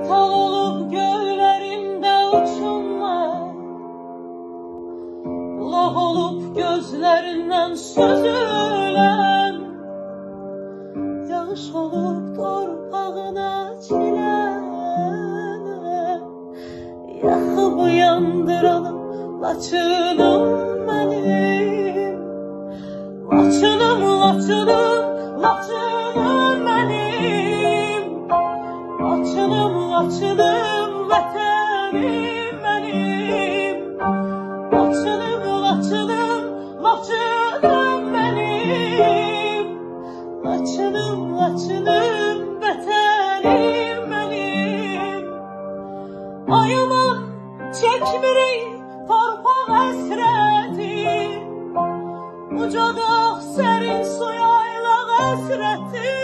Kartal olup göllerinde uçunlar, bulaq olup gözlerinden süzülen, yağış olup torpağına çilene, yakıp uyandıralım Laçınım benim. Laçınım, Laçınım, Laçınım benim. Laçınım, Laçınım, vətənim benim. Laçınım, Laçınım, Laçınım benim. Laçınım, Laçınım, vətənim benim. Ayaman çəkmirik torpaq həsrəti, ucadaq sərin suya aylaq həsrəti.